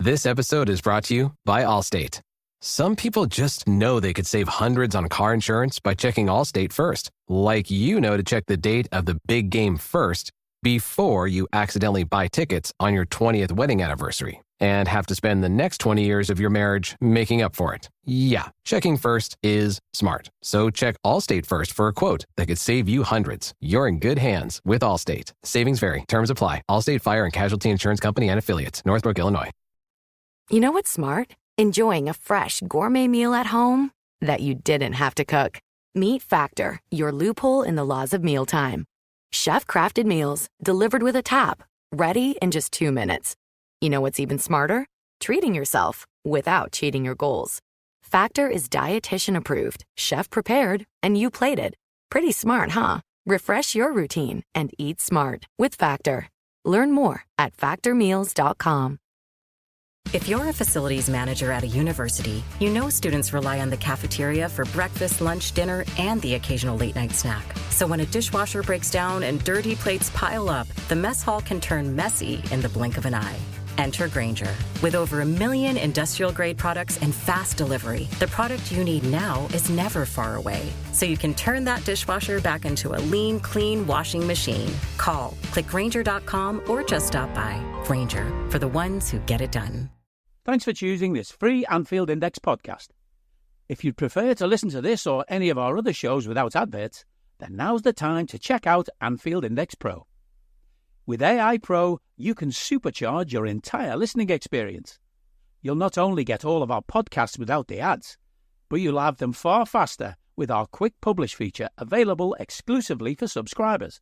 This episode is brought to you by Allstate. Some people just know they could save hundreds on car insurance by checking Allstate first. Like to check the date of the big game first before you accidentally buy tickets on your 20th wedding anniversary and have to spend the next 20 years of your marriage making up for it. Yeah, checking first is smart. So check Allstate first for a quote that could save you hundreds. You're in good hands with Allstate. Savings vary. Terms apply. Allstate Fire and Casualty Insurance Company and Affiliates. Northbrook, Illinois. You know what's smart? Enjoying a fresh gourmet meal at home that you didn't have to cook. Meet Factor, your loophole in the laws of mealtime. Chef-crafted meals delivered with a tap, ready in just 2 minutes. You know what's even smarter? Treating yourself without cheating your goals. Factor is dietitian approved, chef prepared, and you plated. Pretty smart, huh? Refresh your routine and eat smart with Factor. Learn more at factormeals.com. If you're a facilities manager at a university, you know students rely on the cafeteria for breakfast, lunch, dinner, and the occasional late-night snack. So when a dishwasher breaks down and dirty plates pile up, the mess hall can turn messy in the blink of an eye. Enter Grainger. With over 1 million industrial-grade products and fast delivery, the product you need now is never far away. So you can turn that dishwasher back into a lean, clean washing machine. Call, click Grainger.com, or just stop by. Grainger, for the ones who get it done. Thanks for choosing this free Anfield Index podcast. If you'd prefer to listen to this or any of our other shows without adverts, then now's the time to check out Anfield Index Pro. With AI Pro, you can supercharge your entire listening experience. You'll not only get all of our podcasts without the ads, but you'll have them far faster with our Quick Publish feature available exclusively for subscribers.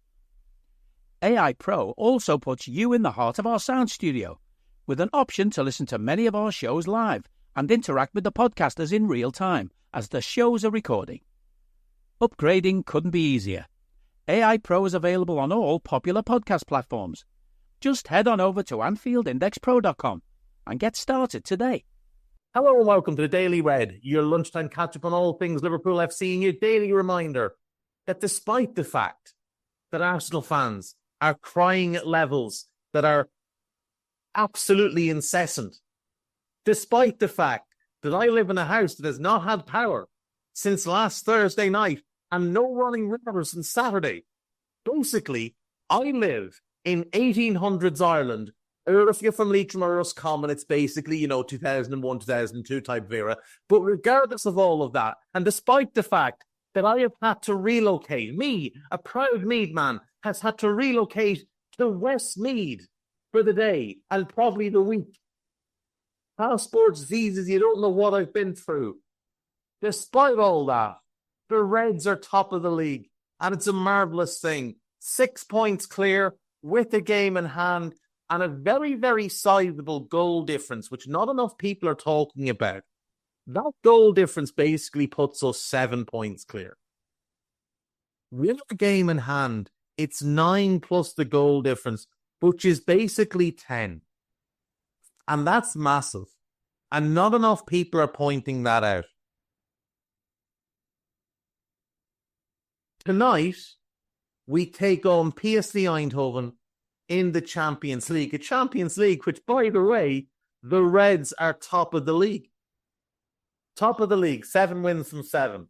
AI Pro also puts you in the heart of our sound studio, with an option to listen to many of our shows live and interact with the podcasters in real time as the shows are recording. Upgrading couldn't be easier. AI Pro is available on all popular podcast platforms. Just head on over to AnfieldIndexPro.com and get started today. Hello and welcome to the Daily Red, your lunchtime catch-up on all things Liverpool FC and your daily reminder that despite the fact that Arsenal fans are crying at levels that are absolutely incessant, despite the fact that I live in a house that has not had power since last Thursday night and no running water since Saturday. Basically, I live in 1800s Ireland, or if you're from Leitrim or Roscommon, it's basically, 2001, 2002 type of era. But regardless of all of that, and despite the fact that I have had to relocate, me, a proud Meath man, has had to relocate to Westmeath for the day and probably the week. Passports, visas, you don't know what I've been through. Despite all that, the Reds are top of the league, and it's a marvellous thing. 6 points clear with a game in hand and a very, very sizable goal difference, which not enough people are talking about. That goal difference basically puts us 7 points clear. With a game in hand, it's 9 plus the goal difference, which is basically 10. And that's massive. And not enough people are pointing that out. Tonight, we take on PSV Eindhoven in the Champions League. A Champions League, which, by the way, the Reds are top of the league. Top of the league, 7 wins from 7.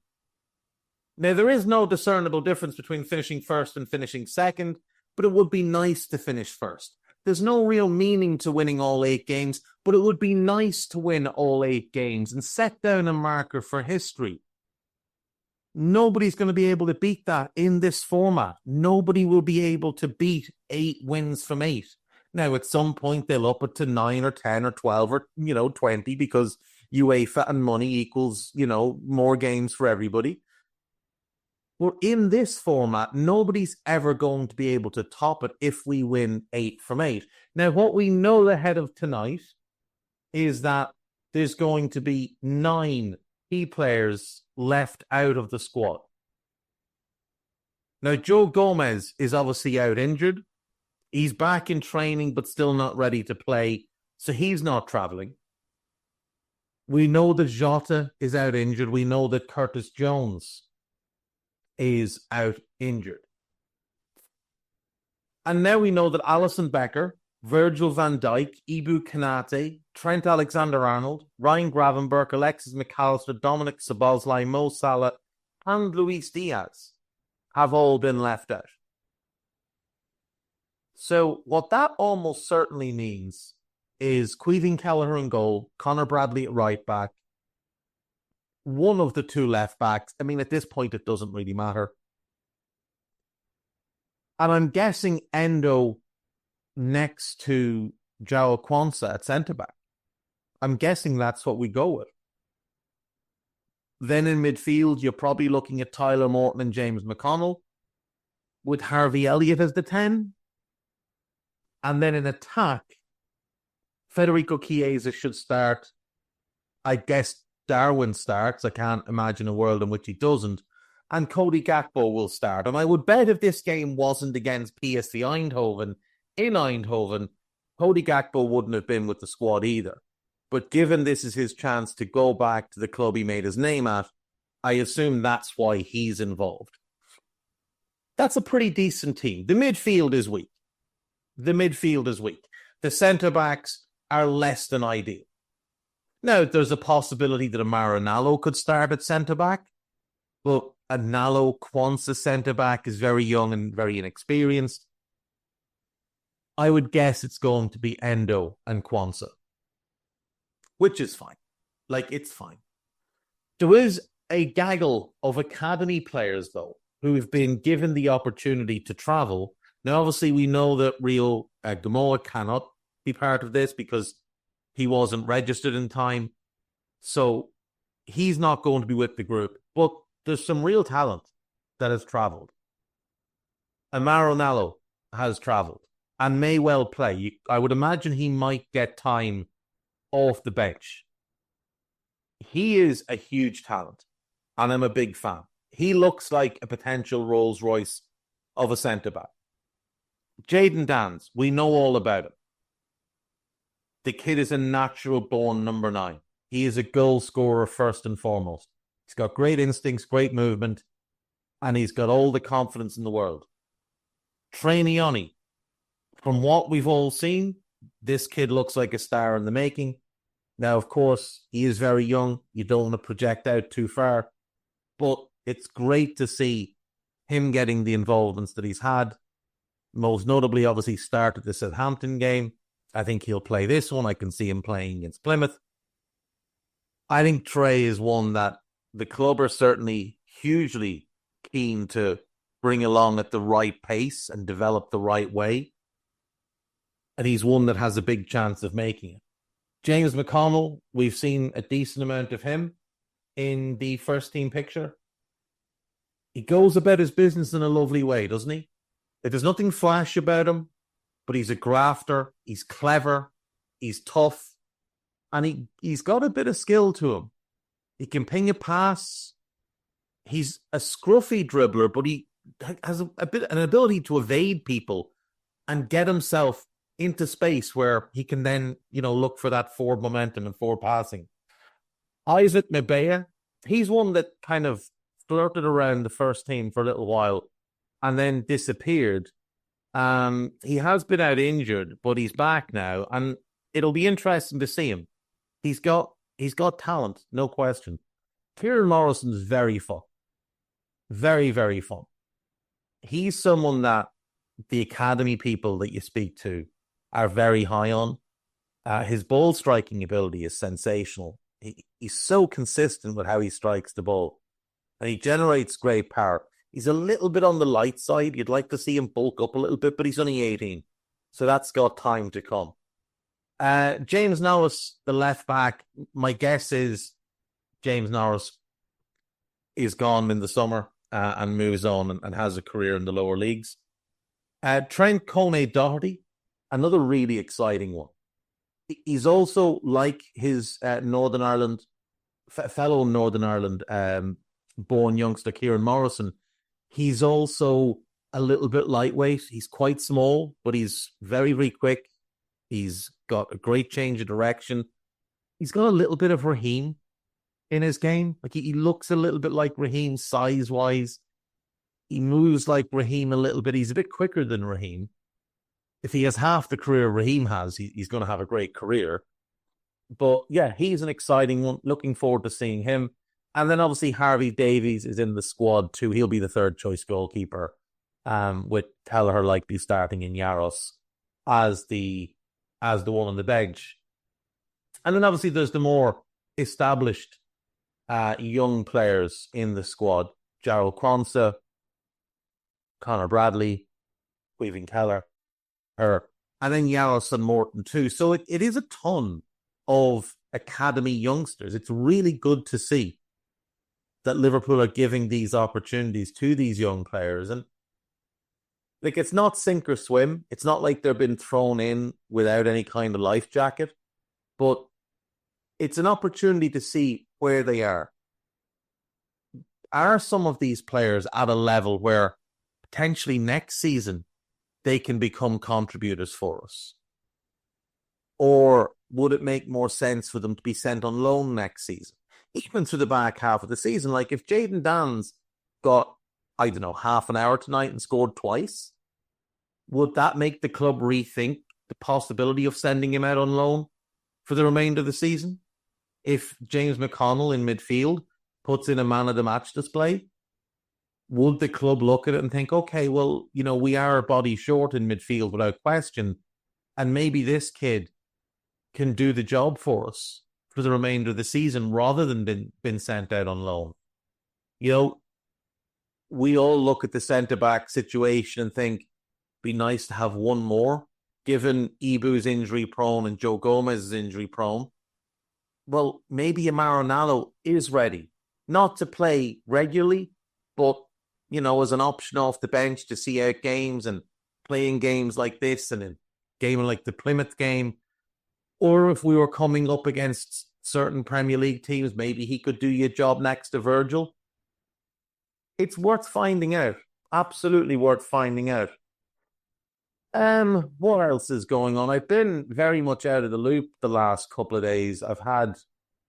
Now, there is no discernible difference between finishing first and finishing second, but it would be nice to finish first. There's no real meaning to winning all 8 games, but it would be nice to win all 8 games and set down a marker for history. Nobody's going to be able to beat that in this format. Nobody will be able to beat 8 wins from 8. Now, at some point, they'll up it to 9 or 10 or 12 or, 20 because UEFA and money equals, more games for everybody. Well, in this format, nobody's ever going to be able to top it if we win 8 from 8. Now, what we know ahead of tonight is that there's going to be 9 key players left out of the squad. Now, Joe Gomez is obviously out injured. He's back in training, but still not ready to play, so he's not travelling. We know that Jota is out injured. We know that Curtis Jones is out injured. And now we know that Alisson Becker Virgil van Dijk, Ibu Kanate, Trent Alexander-Arnold, Ryan Gravenberch, Alexis McAllister, Dominic Szoboszlai, Mo Salah, and Luis Diaz have all been left out. So what that almost certainly means is Queven Kelleher in goal, Connor Bradley at right back, one of the two left backs. I mean, at this point, it doesn't really matter. And I'm guessing Endo next to Joao Quansah at centre-back. I'm guessing that's what we go with. Then in midfield, you're probably looking at Tyler Morton and James McConnell, with Harvey Elliott as the 10. And then in attack, Federico Chiesa should start. I guess Darwin starts. I can't imagine a world in which he doesn't. And Cody Gakpo will start. And I would bet if this game wasn't against PSV Eindhoven, in Eindhoven, Cody Gakpo wouldn't have been with the squad either. But given this is his chance to go back to the club he made his name at, I assume that's why he's involved. That's a pretty decent team. The midfield is weak. The centre-backs are less than ideal. Now, there's a possibility that Amara Nallo could start at centre-back, but a Nallo Quansah centre-back is very young and very inexperienced. I would guess it's going to be Endo and Quansah, which is fine. It's fine. There is a gaggle of academy players, though, who have been given the opportunity to travel. Now, obviously, we know that Rio Gamoa cannot be part of this because he wasn't registered in time. So he's not going to be with the group. But there's some real talent that has travelled. Amaro Nallo has travelled and may well play. I would imagine he might get time off the bench. He is a huge talent, and I'm a big fan. He looks like a potential Rolls Royce of a centre-back. Jayden Danns, we know all about him. The kid is a natural-born number 9. He is a goal scorer first and foremost. He's got great instincts, great movement, and he's got all the confidence in the world. Trainioni, from what we've all seen, this kid looks like a star in the making. Now, of course, he is very young. You don't want to project out too far, but it's great to see him getting the involvements that he's had. Most notably, obviously, started the Southampton game. I think he'll play this one. I can see him playing against Plymouth. I think Trey is one that the club are certainly hugely keen to bring along at the right pace and develop the right way. And he's one that has a big chance of making it. James McConnell, we've seen a decent amount of him in the first team picture. He goes about his business in a lovely way, doesn't he? There's nothing flash about him, but he's a grafter, he's clever, he's tough, and he's got a bit of skill to him. He can ping a pass. He's a scruffy dribbler, but he has an ability to evade people and get himself into space where he can then, look for that forward momentum and forward passing. Isaac Mabea, he's one that kind of flirted around the first team for a little while and then disappeared. He has been out injured, but he's back now, and it'll be interesting to see him. He's got talent, no question. Kieran Morrison's very fun. Very, very fun. He's someone that the academy people that you speak to are very high on. His ball striking ability is sensational. He's so consistent with how he strikes the ball, and he generates great power. He's a little bit on the light side. You'd like to see him bulk up a little bit, but he's only 18, so that's got time to come. James Norris, the left back, my guess is James Norris is gone in the summer and moves on and has a career in the lower leagues. Trent Kone-Doherty, another really exciting one. He's also like his Northern Ireland, fellow Northern Ireland born youngster Kieran Morrison. He's also a little bit lightweight. He's quite small, but he's very, very quick. He's got a great change of direction. He's got a little bit of Raheem in his game. Like he looks a little bit like Raheem size-wise. He moves like Raheem a little bit. He's a bit quicker than Raheem. if he has half the career Raheem has, he's going to have a great career. But yeah, he's an exciting one. Looking forward to seeing him. And then obviously Harvey Davies is in the squad too. He'll be the third choice goalkeeper, with Kelleher likely starting in Yaros as the one on the bench. And then obviously there's the more established young players in the squad. Jarrell Quansah, Connor Bradley, Weaving Kelleher, and then Yaros and Morton too. So it is a ton of academy youngsters. It's really good to see that Liverpool are giving these opportunities to these young players. And like, it's not sink or swim. It's not like they're been thrown in without any kind of life jacket, but it's an opportunity to see where they are. Are some of these players at a level where potentially next season they can become contributors for us? Or would it make more sense for them to be sent on loan next season? Even through the back half of the season. Like if Jayden Danns got, I don't know, half an hour tonight and scored twice, would that make the club rethink the possibility of sending him out on loan for the remainder of the season? If James McConnell in midfield puts in a man of the match display, would the club look at it and think, okay, well, you know, we are a body short in midfield without question, and maybe this kid can do the job for us for the remainder of the season rather than been sent out on loan? You know, we all look at the centre-back situation and think, be nice to have one more, given Ibu's injury prone and Joe Gomez is injury prone. Well, maybe Amaro Nallo is ready, not to play regularly, but, you know, as an option off the bench to see out games and playing games like this and a game like the Plymouth game. Or if we were coming up against certain Premier League teams, maybe he could do your job next to Virgil. It's worth finding out. Absolutely worth finding out. What else is going on? I've been very much out of the loop the last couple of days. I've had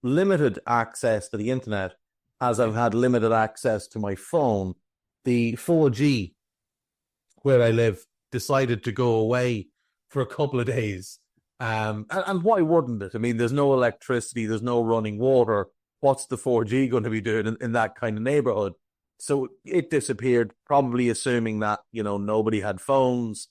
limited access to the internet as I've had limited access to my phone. The 4G where I live decided to go away for a couple of days. And why wouldn't it? I mean, there's no electricity, there's no running water. What's the 4G going to be doing in that kind of neighborhood? So it disappeared, probably assuming that, you know, nobody had phones.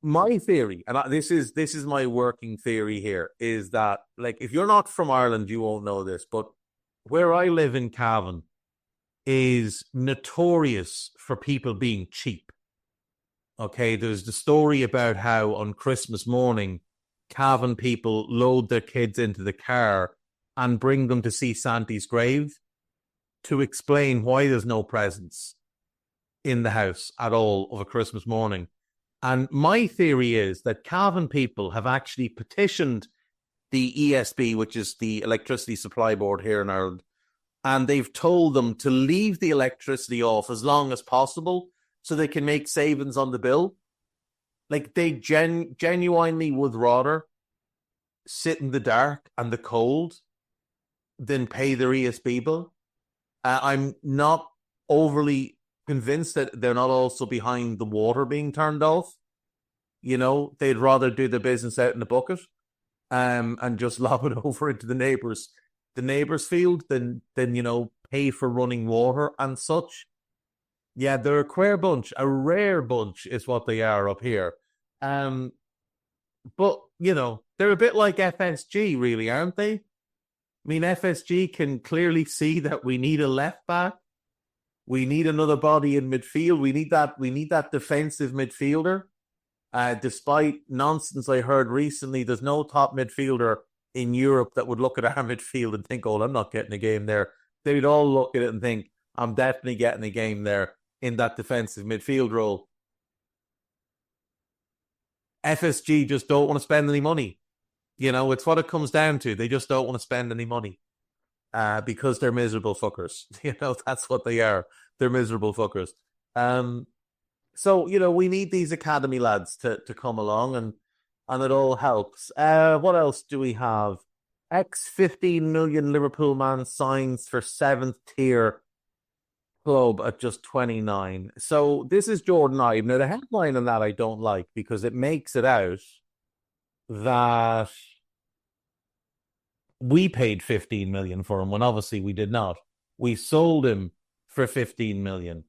My theory, and this is my working theory here, is that, like, if you're not from Ireland, you won't know this, but where I live in Cavan is notorious for people being cheap. Okay, there's the story about how on Christmas morning, Cavan people load their kids into the car and bring them to see Santi's grave to explain why there's no presents in the house at all of a Christmas morning. And my theory is that Cavan people have actually petitioned the ESB, which is the Electricity Supply Board here in Ireland, and they've told them to leave the electricity off as long as possible so they can make savings on the bill. Like, they genuinely would rather sit in the dark and the cold than pay their ESB bill. I'm not overly convinced that they're not also behind the water being turned off. You know, they'd rather do the business out in the bucket and just lob it over into the neighbour's field than you know, pay for running water and such. Yeah, they're a queer bunch, a rare bunch is what they are up here. But, you know, they're a bit like FSG, really, aren't they? I mean, FSG can clearly see that we need a left back. We need another body in midfield. We need that defensive midfielder. Despite nonsense I heard recently, there's no top midfielder in Europe that would look at our midfield and think, oh, I'm not getting a game there. They'd all look at it and think, I'm definitely getting a game there in that defensive midfield role. FSG just don't want to spend any money. You know, it's what it comes down to. They just don't want to spend any money because they're miserable fuckers. You know, that's what they are. They're miserable fuckers. So, you know, we need these academy lads to come along and it all helps. What else do we have? X 15 million Liverpool man signs for 7th tier club at just 29. So this is Jordan Ibe. Now, the headline on that I don't like because it makes it out that we paid 15 million for him when obviously we did not. We sold him for 15 million.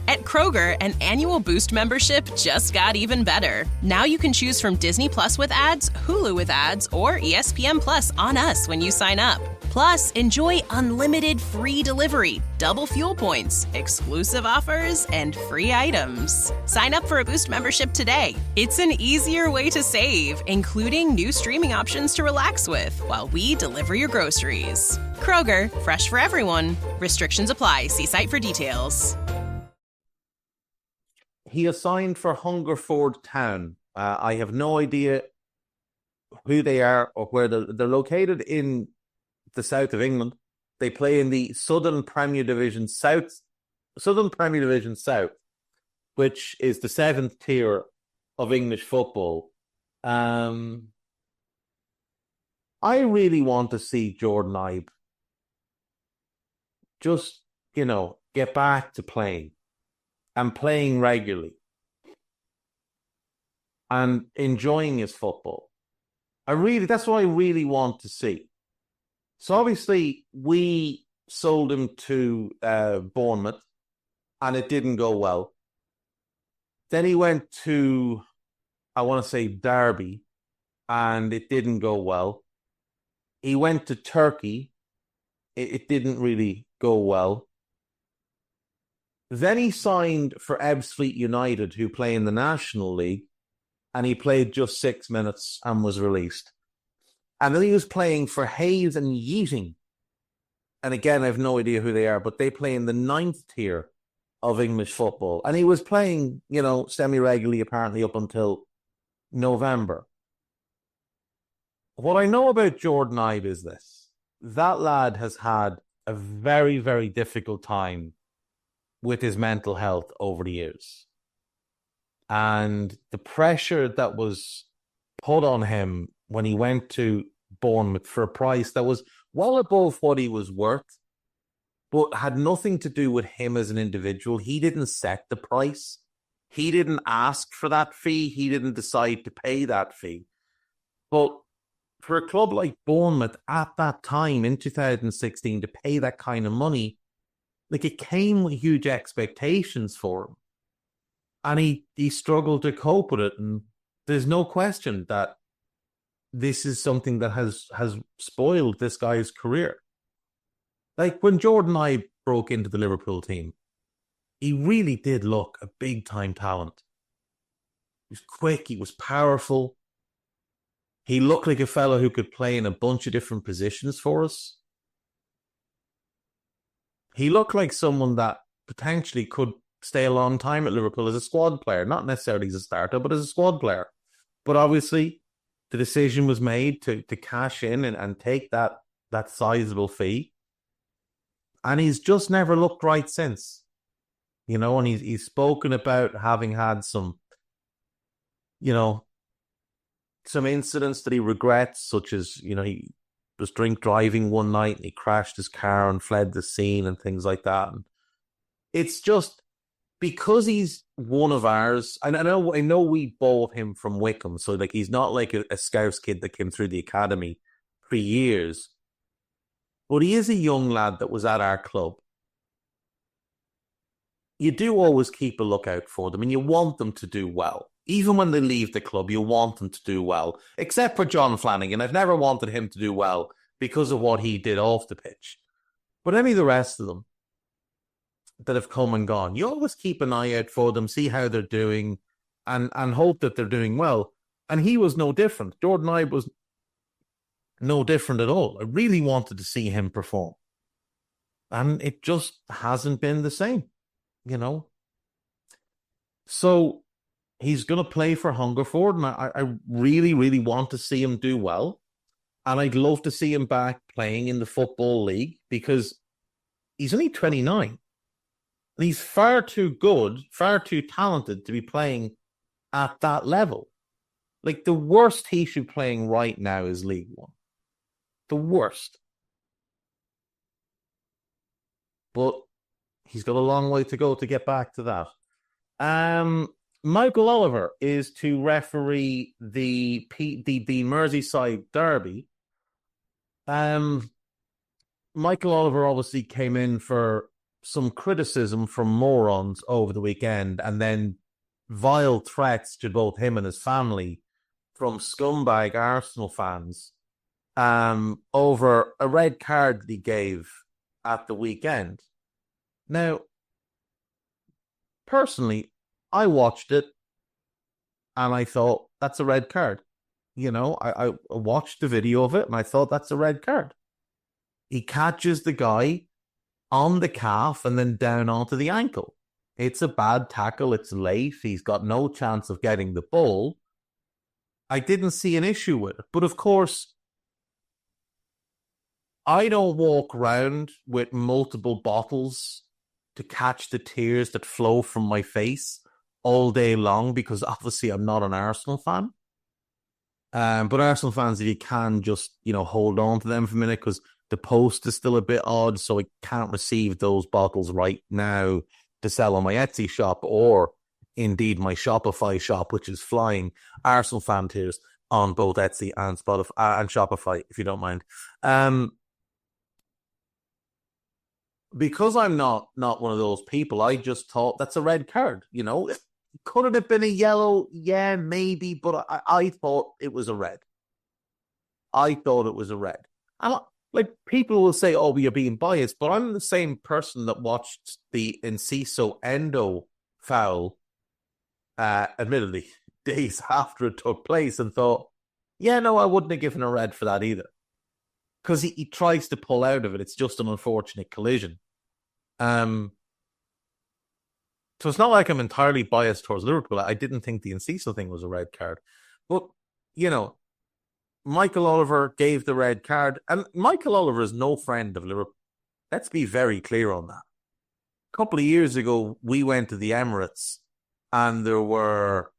At Kroger, an annual Boost membership just got even better. Now you can choose from Disney Plus with ads, Hulu with ads, or ESPN Plus on us when you sign up. Plus, enjoy unlimited free delivery, double fuel points, exclusive offers, and free items. Sign up for a Boost membership today. It's an easier way to save, including new streaming options to relax with while we deliver your groceries. Kroger, fresh for everyone. Restrictions apply. See site for details. He assigned for Hungerford Town. I have no idea who they are or where they're located in the south of England. They play in the Southern Premier Division South, which is the 7th tier of English football. I really want to see Jordan Ibe just, get back to playing. And playing regularly and enjoying his football. That's what I really want to see. So obviously we sold him to Bournemouth and it didn't go well. Then he went to, I want to say Derby, and it didn't go well. He went to Turkey. It didn't really go well. Then he signed for Ebbsfleet United, who play in the National League, and he played just 6 minutes and was released. And then he was playing for Hayes and Yeating. And again, I have no idea who they are, but they play in the 9th tier of English football. And he was playing, semi-regularly, apparently, up until November. What I know about Jordan Ibe is this. That lad has had a very, very difficult time with his mental health over the years. And the pressure that was put on him when he went to Bournemouth for a price that was well above what he was worth, but had nothing to do with him as an individual. He didn't set the price. He didn't ask for that fee. He didn't decide to pay that fee. But for a club like Bournemouth at that time in 2016 to pay that kind of money, it came with huge expectations for him. And he struggled to cope with it. And there's no question that this is something that has spoiled this guy's career. When Jordan Ibe broke into the Liverpool team, he really did look a big-time talent. He was quick, he was powerful. He looked like a fellow who could play in a bunch of different positions for us. He looked like someone that potentially could stay a long time at Liverpool as a squad player, not necessarily as a starter, but as a squad player. But obviously, the decision was made to cash in and take that sizable fee. And he's just never looked right since. And he's spoken about having had some incidents that he regrets, such as, he was drink driving one night and he crashed his car and fled the scene and things like that. And it's just because he's one of ours. And I know we bought him from Wickham, so he's not like a Scouse kid that came through the academy for years. But he is a young lad that was at our club. You do always keep a lookout for them and you want them to do well. Even when they leave the club, you want them to do well. Except for John Flanagan. I've never wanted him to do well because of what he did off the pitch. But any of the rest of them that have come and gone, you always keep an eye out for them, see how they're doing, and hope that they're doing well. And he was no different. Jordan Ibe was no different at all. I really wanted to see him perform. And it just hasn't been the same, So he's going to play for Hungerford, and I really, really want to see him do well. And I'd love to see him back playing in the Football League because he's only 29. And he's far too good, far too talented to be playing at that level. The worst he should be playing right now is League One. The worst. but he's got a long way to go to get back to that. Michael Oliver is to referee the Merseyside derby. Michael Oliver obviously came in for some criticism from morons over the weekend, and then vile threats to both him and his family from scumbag Arsenal fans over a red card that he gave at the weekend. Now, personally, I watched it and I thought, that's a red card. You know, I watched the video of it and I thought, that's a red card. He catches the guy on the calf and then down onto the ankle. It's a bad tackle. It's late. He's got no chance of getting the ball. I didn't see an issue with it. But of course, I don't walk around with multiple bottles to catch the tears that flow from my face all day long, because obviously I'm not an Arsenal fan. But Arsenal fans, if you can, just, hold on to them for a minute, because the post is still a bit odd, so I can't receive those bottles right now to sell on my Etsy shop, or indeed my Shopify shop, which is flying Arsenal fan tears on both Etsy and Spotify and Shopify, if you don't mind. Because I'm not one of those people, I just thought that's a red card. Could it have been a yellow? Yeah, maybe, but I thought it was a red. I thought it was a red. And people will say, oh, you're being biased, but I'm the same person that watched the Enciso Endo foul, admittedly, days after it took place, and thought, yeah, no, I wouldn't have given a red for that either. Because he tries to pull out of it. It's just an unfortunate collision. So it's not like I'm entirely biased towards Liverpool. I didn't think the Enciso thing was a red card. But, Michael Oliver gave the red card. And Michael Oliver is no friend of Liverpool. Let's be very clear on that. A couple of years ago, we went to the Emirates and there were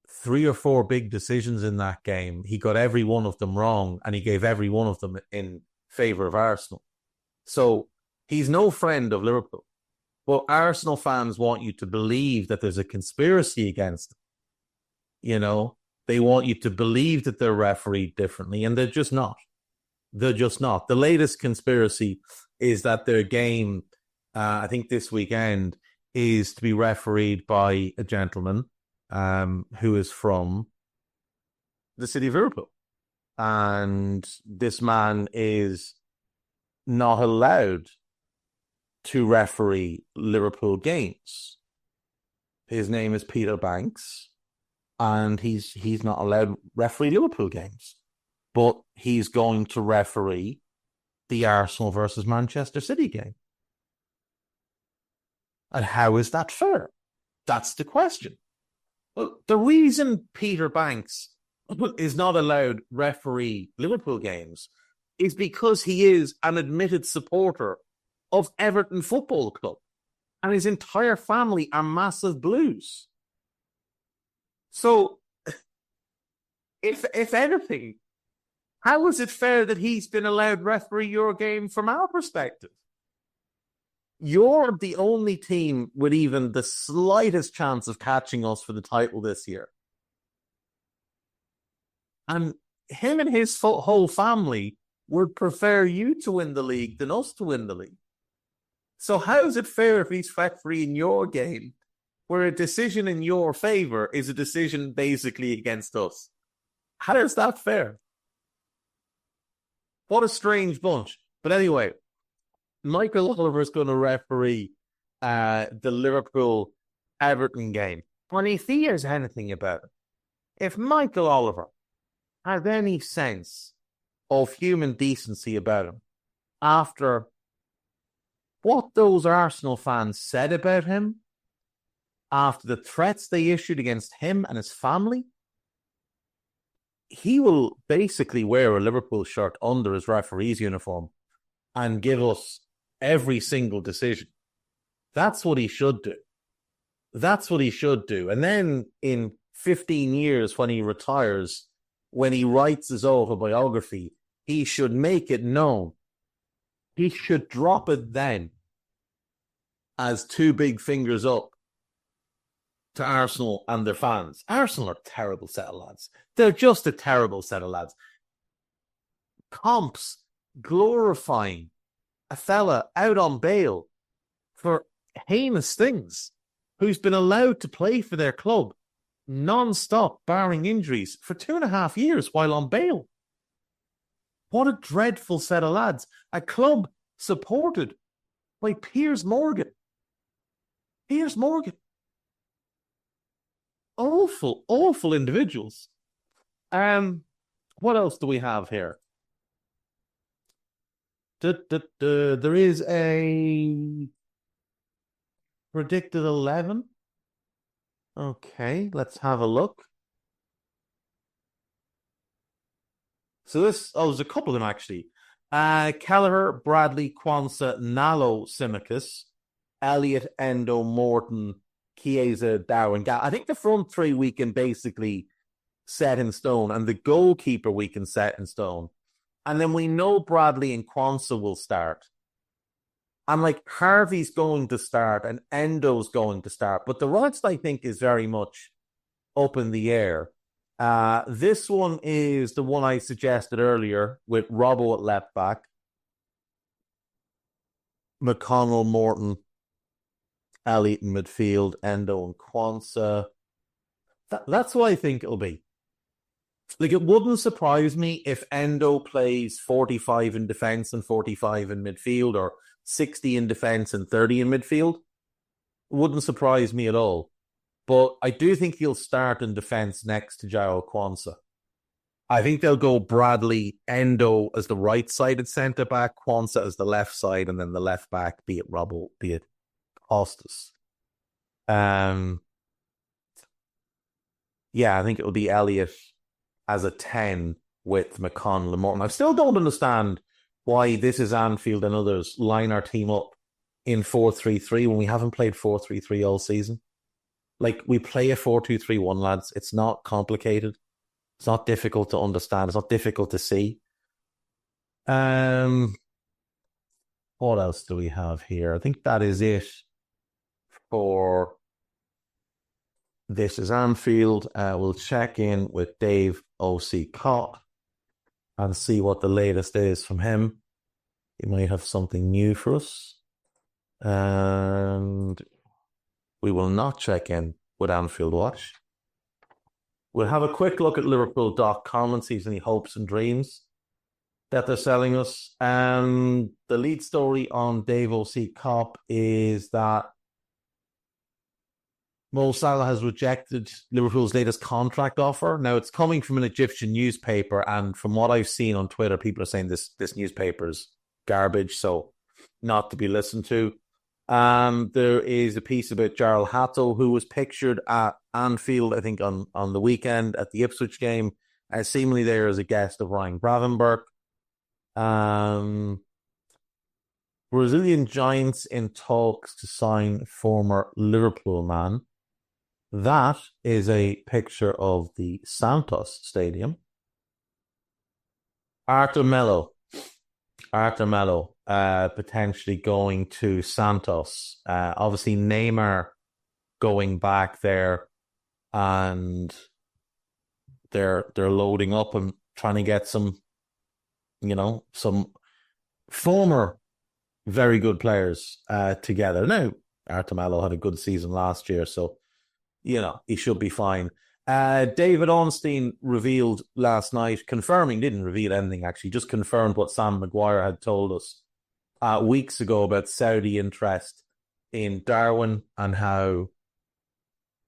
3 or 4 big decisions in that game. He got every one of them wrong, and he gave every one of them in favour of Arsenal. So he's no friend of Liverpool. But Arsenal fans want you to believe that there's a conspiracy against them. They want you to believe that they're refereed differently, and they're just not. They're just not. The latest conspiracy is that their game, I think this weekend, is to be refereed by a gentleman who is from the city of Liverpool. And this man is not allowed to referee Liverpool games. His name is Peter Banks, and he's not allowed to referee Liverpool games. But he's going to referee the Arsenal versus Manchester City game. And how is that fair? That's the question. Well, the reason Peter Banks is not allowed to referee Liverpool games is because he is an admitted supporter of Everton Football Club, and his entire family are massive Blues. So, if anything, how is it fair that he's been allowed to referee your game from our perspective? You're the only team with even the slightest chance of catching us for the title this year. And him and his whole family would prefer you to win the league than us to win the league. So how is it fair if he's refereeing your game, where a decision in your favour is a decision basically against us? How is that fair? What a strange bunch. But anyway, Michael Oliver is going to referee the Liverpool-Everton game. And if he hears anything about it, if Michael Oliver has any sense of human decency about him, after what those Arsenal fans said about him, after the threats they issued against him and his family, he will basically wear a Liverpool shirt under his referee's uniform and give us every single decision. That's what he should do. That's what he should do. And then in 15 years, when he retires, when he writes his autobiography, he should make it known. He should drop it then as two big fingers up to Arsenal and their fans. Arsenal are a terrible set of lads. They're just a terrible set of lads. Comps glorifying a fella out on bail for heinous things who's been allowed to play for their club non-stop, barring injuries, for 2.5 years while on bail. What a dreadful set of lads. A club supported by Piers Morgan. Piers Morgan. Awful, awful individuals. What else do we have here? There is a predicted 11. Okay, let's have a look. So there's a couple of them actually. Kelleher, Bradley, Kwanzaa, Nalo, Simicus, Elliott, Endo, Morton, Chiesa, Darwin. I think the front three we can basically set in stone, and the goalkeeper we can set in stone. And then we know Bradley and Kwanzaa will start. And like Harvey's going to start and Endo's going to start. But the rest, I think, is very much up in the air. This one is the one I suggested earlier with Robbo at left back, McConnell, Morton, Elliott in midfield, Endo and Kwanzaa. That's what I think it'll be. Like, it wouldn't surprise me if Endo plays 45 in defence and 45 in midfield, or 60 in defence and 30 in midfield. It wouldn't surprise me at all. But I do think he'll start in defence next to João Kwanzaa. I think they'll go Bradley, Endo as the right-sided centre-back, Kwanzaa as the left side, and then the left back, be it Robbo, be it Costas. Yeah, I think it'll be Elliott as a 10 with McConnell and Morton. I still don't understand why this is Anfield and others line our team up in 4-3-3 when we haven't played 4-3-3 all season. Like, we play a 4-2-3-1, lads. It's not complicated. It's not difficult to understand. It's not difficult to see. What else do we have here? I think that is it for This is Anfield. We'll check in with Dave O.C. Cott and see what the latest is from him. He might have something new for us. And we will not check in with Anfield Watch. We'll have a quick look at Liverpool.com and see if there's any hopes and dreams that they're selling us. And the lead story on Dave O.C. Cop is that Mo Salah has rejected Liverpool's latest contract offer. Now, it's coming from an Egyptian newspaper, and from what I've seen on Twitter, people are saying this newspaper is garbage, so not to be listened to. There is a piece about Jarrell Hatto, who was pictured at Anfield, I think, on the weekend at the Ipswich game, seemingly there as a guest of Ryan Gravenberch. Brazilian Giants in talks to sign former Liverpool man. That is a picture of the Santos Stadium. Arthur Melo, potentially going to Santos. Obviously, Neymar going back there, and they're loading up and trying to get some former very good players together. Now, Arthur Melo had a good season last year, so he should be fine. David Ornstein revealed last night, didn't reveal anything actually, just confirmed what Sam Maguire had told us weeks ago about Saudi interest in Darwin, and how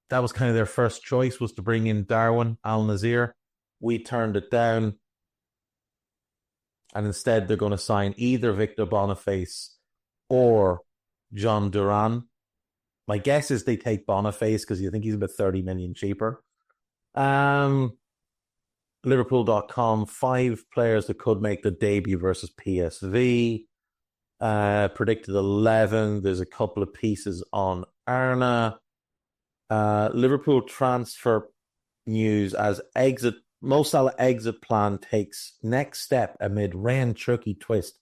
that was kind of their first choice, was to bring in Darwin Al-Nazir. We turned it down, and instead they're going to sign either Victor Boniface or John Duran. My guess is they take Boniface because you think he's about 30 million cheaper. Liverpool.com, 5 players that could make the debut versus PSV. Predicted 11. There's a couple of pieces on Arne. Liverpool transfer news as Mo Salah exit plan takes next step amid Ryan Cherky twist.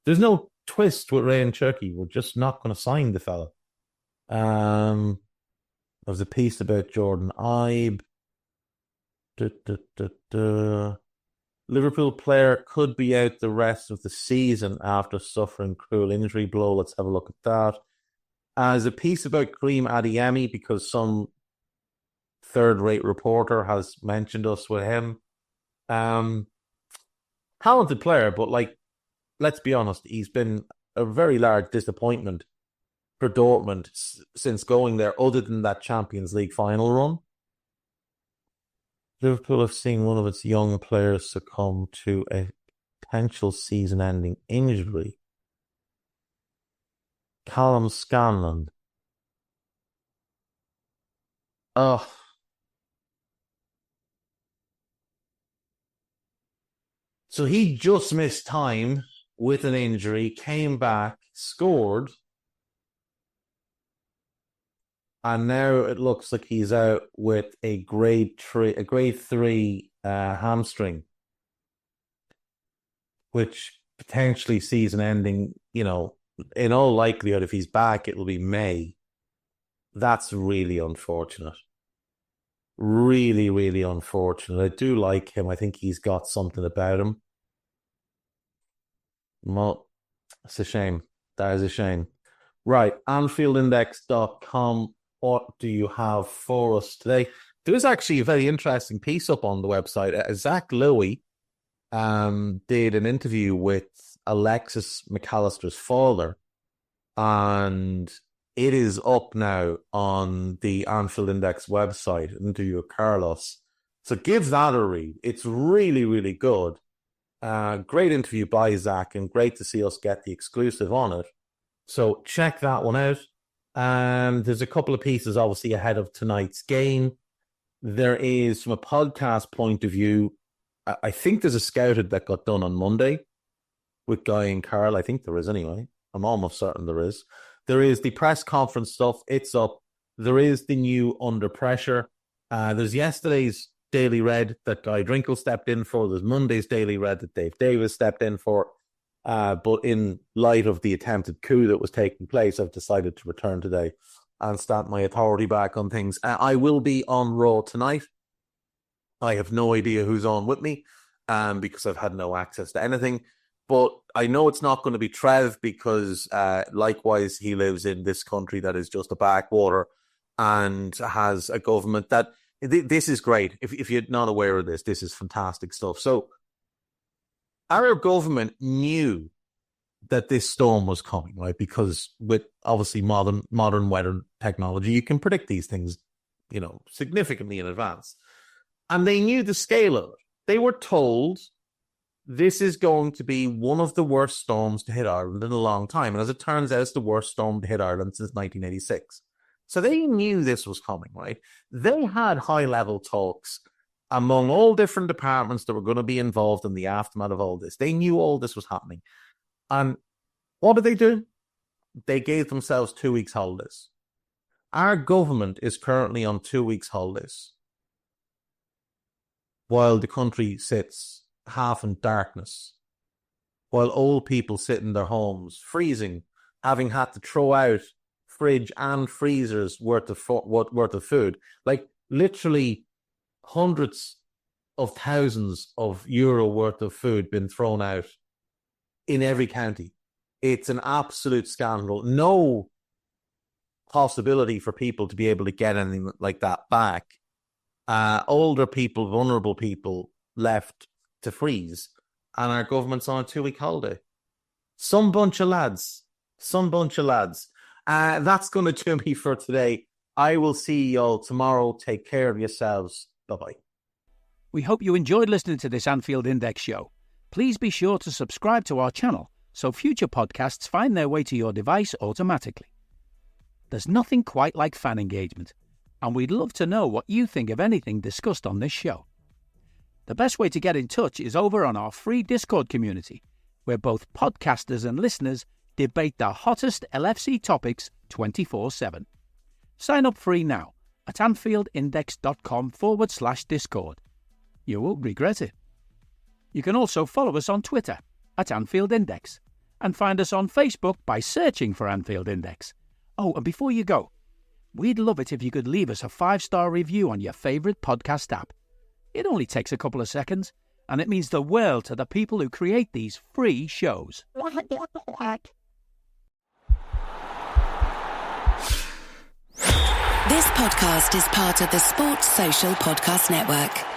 There's no twist with Ryan Cherky. We're just not going to sign the fella. There was a piece about Jordan Ibe. Liverpool player could be out the rest of the season after suffering cruel injury blow. Let's have a look at that. There's a piece about Kareem Adeyemi because some third-rate reporter has mentioned us with him. Talented player, but let's be honest, he's been a very large disappointment for Dortmund since going there, other than that Champions League final run. Liverpool have seen one of its young players succumb to a potential season-ending injury. Callum Scanlon. Oh. So he just missed time with an injury, came back, scored, and now it looks like he's out with a grade 3 hamstring, which potentially season ending, in all likelihood, if he's back, it'll be May. That's really unfortunate. Really, really unfortunate. I do like him. I think he's got something about him. Well, it's a shame. That is a shame. Right, AnfieldIndex.com. What do you have for us today? There's actually a very interesting piece up on the website. Zach Louie did an interview with Alexis McAllister's father, and it is up now on the Anfield Index website, an interview with Carlos. So give that a read. It's really, really good. Great interview by Zach, and great to see us get the exclusive on it. So check that one out. There's a couple of pieces, obviously, ahead of tonight's game. There is, from a podcast point of view, I think there's a scouted that got done on Monday with Guy and Carl. I think there is anyway. I'm almost certain there is. There is the press conference stuff. It's up. There is the new Under Pressure. There's yesterday's Daily Red that Guy Drinkle stepped in for. There's Monday's Daily Red that Dave Davis stepped in for. But in light of the attempted coup that was taking place, I've decided to return today and stamp my authority back on things. I will be on Raw tonight. I have no idea who's on with me because I've had no access to anything. But I know it's not going to be Trev because likewise he lives in this country that is just a backwater and has a government that... This is great. If you're not aware of this, this is fantastic stuff. So our government knew that this storm was coming, right? Because with obviously modern weather technology, you can predict these things, significantly in advance. And they knew the scale of it. They were told this is going to be one of the worst storms to hit Ireland in a long time. And as it turns out, it's the worst storm to hit Ireland since 1986. So they knew this was coming, right? They had high-level talks among all different departments that were going to be involved in the aftermath of all this. They knew all this was happening. And what did they do? They gave themselves 2 weeks holidays. Our government is currently on 2 weeks holidays while the country sits half in darkness, while old people sit in their homes, freezing, having had to throw out fridge and freezers worth of food. Like literally hundreds of thousands of euro worth of food been thrown out in every county. It's an absolute scandal. No possibility for people to be able to get anything like that back. Older people, vulnerable people left to freeze, and our government's on a 2 week holiday. Some bunch of lads. That's going to do me for today. I will see you all tomorrow. Take care of yourselves. Bye-bye. We hope you enjoyed listening to this Anfield Index show. Please be sure to subscribe to our channel so future podcasts find their way to your device automatically. There's nothing quite like fan engagement, and we'd love to know what you think of anything discussed on this show. The best way to get in touch is over on our free Discord community, where both podcasters and listeners debate the hottest LFC topics 24/7. Sign up free now at AnfieldIndex.com/Discord. You won't regret it. You can also follow us on Twitter at Anfield Index and find us on Facebook by searching for Anfield Index. Oh, and before you go, We'd love it if you could leave us a 5-star review on your favourite podcast app. It only takes a couple of seconds, and it means the world to the people who create these free shows. This podcast is part of the Sports Social Podcast Network.